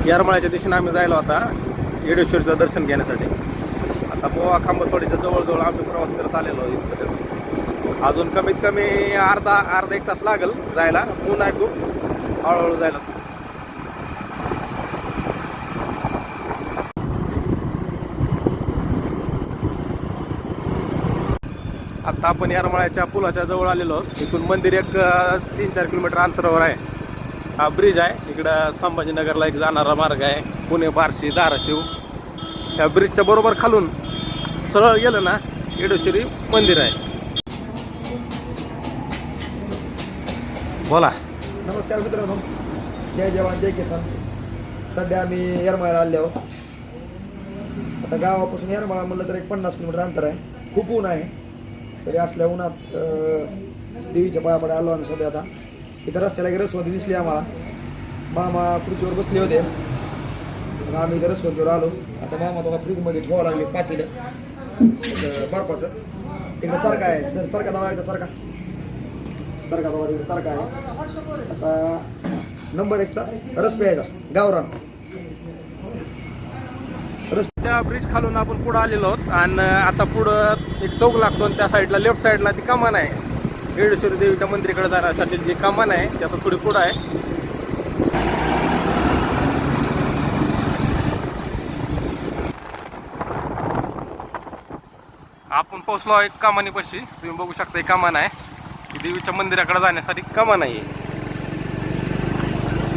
येरमाळ्याच्या दिशेने आम्ही जायला होता येडेश्वरीचं दर्शन घेण्यासाठी. आता पोहा खांबसवाडीच्या जवळजवळ आम्ही प्रवास करत आलेलो इथपर्यंत. अजून कमीत कमी अर्धा एक तास लागेल जायला. ऊन आहे खूप, हळूहळू जायला. आता आपण येरमाळ्याच्या पुलाच्या जवळ आलेलो आहोत. इथून मंदिर एक 3-4 किलोमीटर अंतरावर आहे. हा ब्रिज आहे. इकडं संभाजीनगरला एक जाणारा मार्ग आहे, पुणे, बार्शी, धाराशिव. त्या ब्रिजच्या बरोबर खालून सरळ गेलं ना येडेश्वरी मंदिर आहे. बोला. नमस्कार मित्रांनो, जय जवान जय किसान. सध्या आम्ही येरमाळ्याला आले आहोत. आता गावापासून येरमाळा म्हणलं तर एक 50 किलोमीटर अंतर आहे. खूप ऊन आहे, तरी असल्या उन्हात देवीच्या पायापडे आलो आम्ही. सध्या आता इथं रस्त्याला एक रसवंती दिसली आम्हाला. मामा खुर्चीवर बसले होते, मग आम्ही इथं रसवंतीवर आलो. आता मामा तुम्हाला फ्रीजमध्ये ठेवावं लागले पातेलं बर्फाचं. इकडं चरका आहे सर, चरका दावा आहे, चरका दावा तिकडे चरका आहे. आता नंबर 1चा रस प्यायचा गावरान. त्या ब्रिज खालून आपण पुढं आलेलो आहोत आणि आता पुढं एक चौक लागतो आणि त्या साईडला लेफ्ट साईडला ती कमान आहे. येडेश्वरी देवीच्या मंदिराकडे जाण्यासाठी जी कमान आहे ती आता थोडी पुढं आहे. आपण पोहोचलो एक कमानीपाशी. तुम्ही बघू शकता एक कमान आहे. ही देवीच्या मंदिराकडे जाण्यासाठी कमान आहे.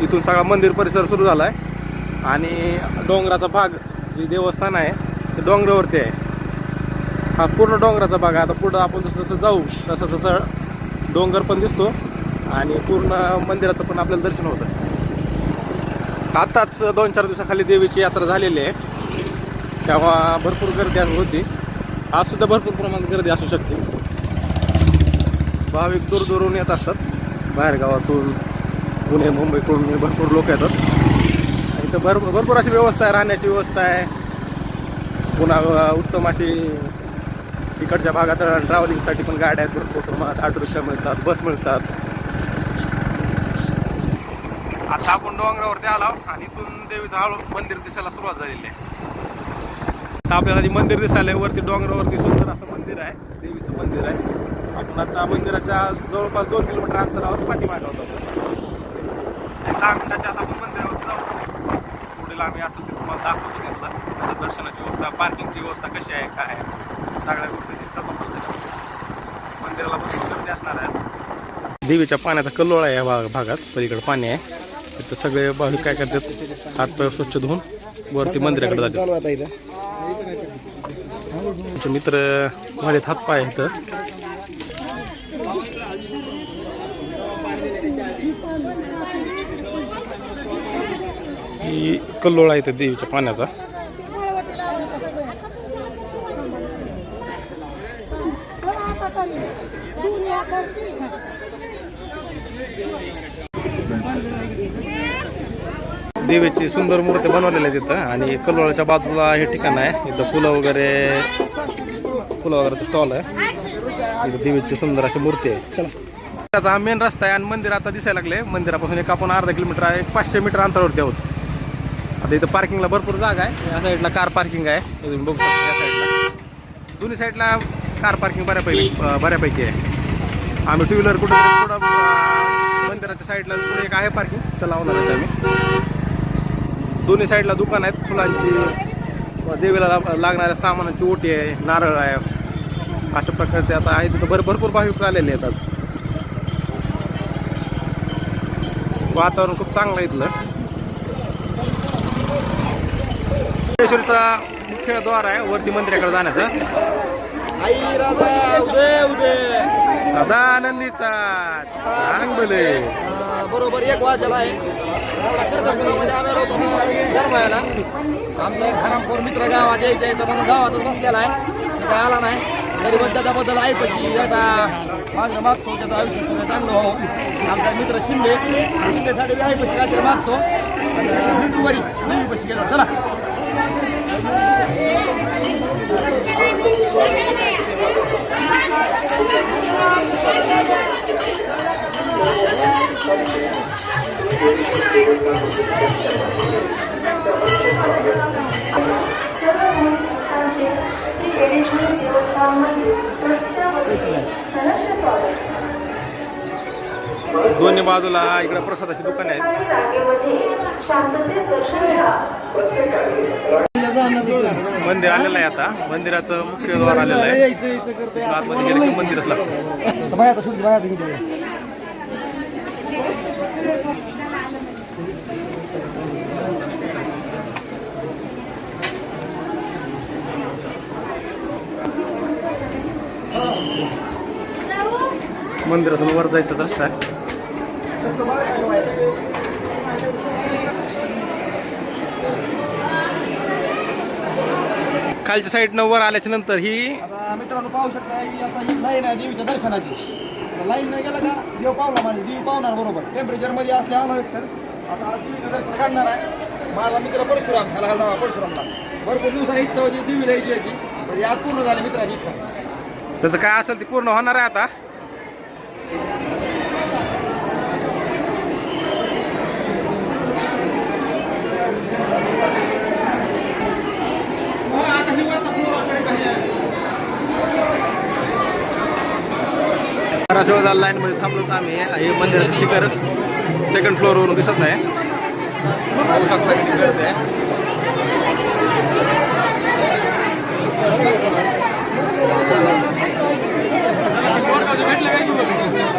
इथून सगळा मंदिर परिसर सुरू झाला आहे आणि डोंगराचा भाग जे देवस्थान आहे ते डोंगरावरती आहे. हा पूर्ण डोंगराचा भाग आहे. आता पुढं आपण जसं जसं जाऊ तसं तसं डोंगर पण दिसतो आणि पूर्ण मंदिराचं पण आपल्याला दर्शन होतं. आताच 2-4 दिवसाखाली देवीची यात्रा झालेली आहे, तेव्हा भरपूर गर्दी होती. आज सुद्धा भरपूर प्रमाणात गर्दी असू शकते. भाविक दूरदूरून येत असतात, बाहेरगावातून, पुणे मुंबईकडून भरपूर लोक येतात. इथं भरपूर अशी व्यवस्था आहे, राहण्याची व्यवस्था आहे. पुन्हा उत्तम अशी इकडच्या भागात ट्रॅव्हलिंगसाठी पण गाड्या आहेत भरपूर प्रमाणात. ऑटो रिक्षा मिळतात, बस मिळतात. आता आपण डोंगरावरती आलो आणि इथून देवीचं हळू मंदिर दिसायला सुरुवात झालेली आहे. आता आपल्याला जे मंदिर दिसायला आहे वरती डोंगरावरती सुंदर असं मंदिर आहे, देवीचं मंदिर आहे. आपण आता मंदिराच्या जवळपास 2 किलोमीटर अंतरावर पाठीमागे होतो. 10 मिनिटाच्या आता आपण मंदिरावरती जाऊ. पुढील आम्ही असेल ते तुम्हाला दाखवतो घेतलं असं. दर्शनाची व्यवस्था, पार्किंगची व्यवस्था कशी आहे, काय आहे, सगळ्या गोष्टी दिसतात आपल्याला. मंदिराला भरपूर गर्दी असणार आहे. देवीच्या पाण्याचा कल्लोळ आहे या भागात. पलीकडे पाणी आहे. तिथं सगळे भाविक काय करतात, हातपाय स्वच्छ धुवून वरती मंदिराकडे जातात. आमचे मित्र माझे हातपाय इथं. ही कल्लोळ आहे इथं देवीच्या पाण्याचा. देवीची सुंदर मूर्ती बनवलेली आहे तिथं आणि कल्लोळाच्या बाजूला हे ठिकाण आहे. इथं फुलं वगैरेचं स्टॉल आहे. इथं देवीची सुंदर अशी मूर्ती आहे. चला, त्याचा हा मेन रस्ता आहे आणि मंदिर आता दिसायला लागले. मंदिरापासून एक आपण अर्धा किलोमीटर आहे, 500 मीटर अंतरावरती आहोत. आता इथं पार्किंगला भरपूर जागा आहे. या साईडला कार पार्किंग आहे, तुम्ही बघू शकता. या साईडला दोन्ही साईडला कार पार्किंग बऱ्यापैकी आहे. आम्ही 2 व्हीलर कुठं मंदिराच्या साईडला पुढे एक आहे पार्किंग, तर लावणार आहे आम्ही. दोन्ही साईडला दुकान आहेत फुलांची, देवीला लागणाऱ्या सामानाची ओटी आहे, नारळ आहे, अशा प्रकारचे आता आहे. तिथं भरपूर भाविक आलेले आहेत. आज वातावरण खूप चांगलं आहे इथलं. येडेश्वरीचा मुख्य द्वार आहे वरती मंदिराकडे जाण्याचं. सदानंदीचा चांगले बरोबर 1 वाजला आहे. येरमाळ्याला आमचा एक खरामपूर मित्र गावात यायचं म्हणून गावातच बसलेला आहे. काय आला नाही तरी पण त्याच्याबद्दल ऐपशी आता मागतो. त्याचं आयुष्य सगळं चांगलं हो. आमचा मित्र शिंदेसाठी बी ऐपशी काहीतरी मागतो. आणि पैसे गेलो. चला, दोन्ही बाजूला इकडे प्रसादाची दुकाने आहेत. मंदिर आलेलं आहे आता. मंदिराचं मुख्य द्वार आलेलं आहे. आतमध्ये गेलं की मंदिरच लागतं. बाहेर सुट बाहेर किती मंदिरातून वर जायचा रस्ता आहे. खालच्या साईडनं वर आल्याच्या नंतर ही आता मित्रांनो पाहू शकता की आता ही लाईन आहे देवीच्या दर्शनाची. लाईन नाही गेला का देव पावला म्हणजे देवी पावणार बरोबर. टेम्परेचरमध्ये असल्या आलं तर आता देवीचं दर्शन काढणार आहे. माझा मित्र परशुराम ह्याला हलदावा परशुरामला भरपूर दिवसांनी इच्छा होती देवीला यायची. म्हणजे आज पूर्ण झाली मित्राची इच्छा. त्याचं काय असेल ते पूर्ण होणार आहे आता. बराच वेळ झाला लाईनमध्ये थांबलो तर आम्ही. हे मंदिराचं शिखर सेकंड फ्लोअरवरून दिसत नाही. पाहू शकता किती गर्दी आहे.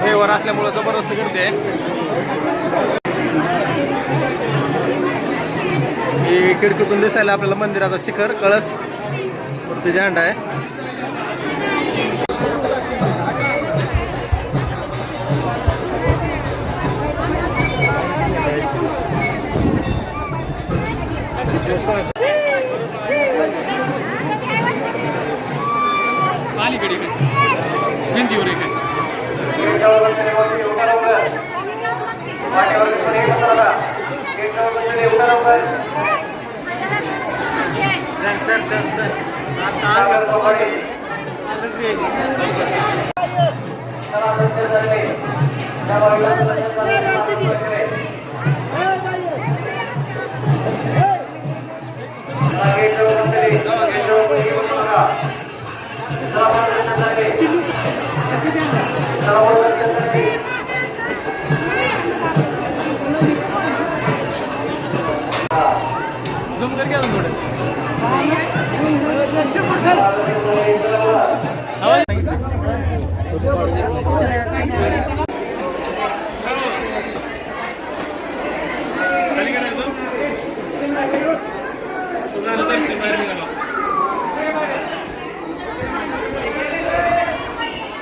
रविवार असल्यामुळे जबरदस्त गर्दी आहे. हे खिडकीतून दिसायला आपल्याला मंदिराचा शिखर, कळस, वरती झेंडा आहे.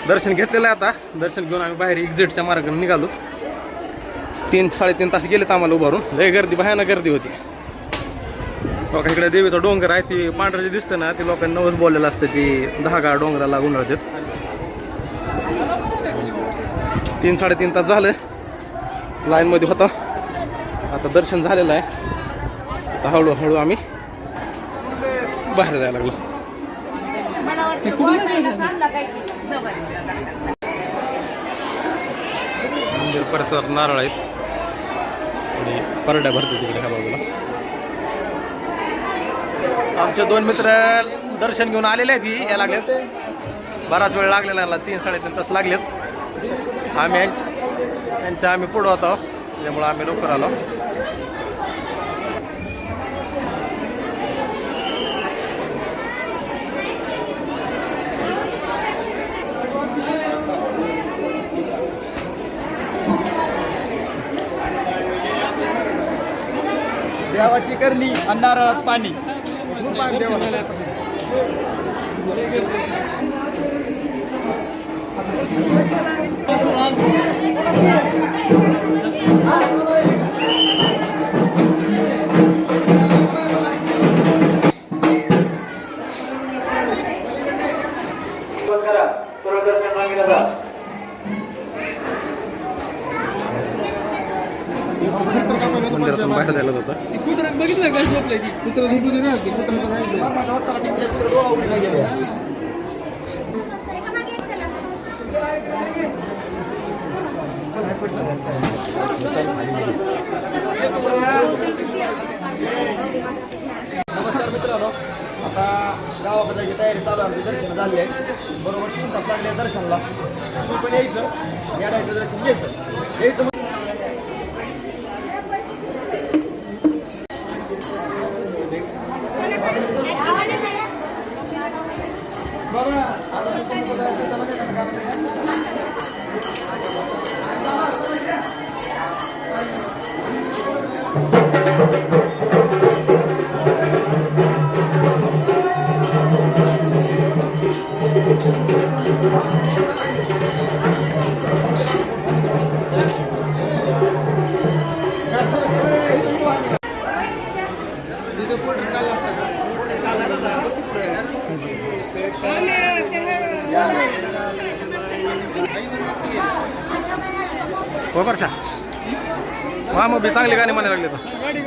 दर्शन घेतलेलं आहे. आता दर्शन घेऊन आम्ही बाहेर एक्झिटच्या मार्गाने निघालोच. 3-3.5 तास गेलेत आम्हाला उभारून. लय गर्दी, भयानक गर्दी होती. बघा इकडे देवीचा डोंगर आहे. ती पांढरं जे दिसतं ना ते लोकांनी नवस बोललेलं असतं. ती 10 डोंगराला गुंडाळतात. 3-3.5 तास झालं लाईनमध्ये होता. आता दर्शन झालेलं आहे. आता हळूहळू आम्ही बाहेर जायला लागलो. मंदिर परिसरात नारळ आहेत आणि परड्या भरते तिकडे ह्या बाजूला. आमचे 2 मित्र दर्शन घेऊन आलेले आहेत. या लागलेत. बराच वेळ लागलेला याला. 3-3.5 तास लागलेत. आम्ही पुढं होतो त्यामुळे आम्ही लवकर आलो. देवाची करणी आणि नारळात पाणी. मंदिरातून बाहेर जायला होतं. बघितलं का झोपलंय ती कुत्र झोपू दे ना. नमस्कार मित्रांनो. आता गावाकडे तयारी चालू आहे. आमची दर्शन झाली आहे. बरोबर 3 तास लागले दर्शनला. तुम्ही पण यायचं. येडायचं दर्शन घ्यायचं यायचं. हो बरं छा वा मग बी चांगली गाणी म्हणायला लागले तर गाडी